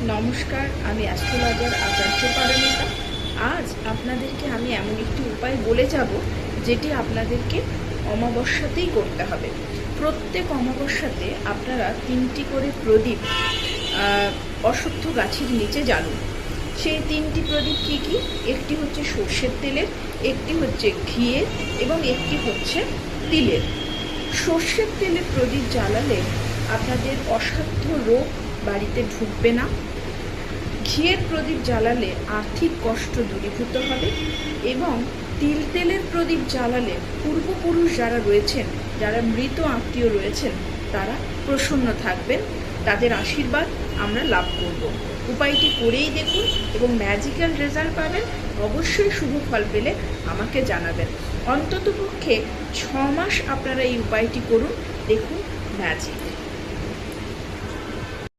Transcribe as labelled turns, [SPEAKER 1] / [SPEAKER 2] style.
[SPEAKER 1] নমস্কার, আমি অ্যাস্ট্রোলজার আচার্য পারমিতা। আজ আপনাদেরকে আমি এমন একটি উপায় বলে যাব যেটি আপনাদেরকে অমাবস্যাতেই করতে হবে। প্রত্যেক অমাবস্যাতে আপনারা 3টি করে প্রদীপ অশ্বত্থ গাছের নিচে জ্বালুন। সেই 3টি প্রদীপ কী কী? একটি হচ্ছে সর্ষের তেলের, একটি হচ্ছে ঘিয়ের এবং একটি হচ্ছে তিলের। সর্ষের তেলের প্রদীপ জ্বালালে আপনাদের অসাধ্য রোগ বাড়িতে ঢুকবে না। ঘিয়ের প্রদীপ জ্বালালে আর্থিক কষ্ট দূরীভূত হবে এবং তেলের প্রদীপ জ্বালালে পূর্বপুরুষ যারা রয়েছেন, যারা মৃত আত্মীয় রয়েছেন, তারা প্রসন্ন থাকবেন, তাদের আশীর্বাদ আমরা লাভ করব। উপায়টি করেই দেখুন এবং ম্যাজিক্যাল রেজাল্ট পাবেন। অবশ্যই শুভ ফল পেলে আমাকে জানাবেন। অন্ততপক্ষে 6 মাস আপনারা এই উপায়টি করুন, দেখুন ম্যাজিক।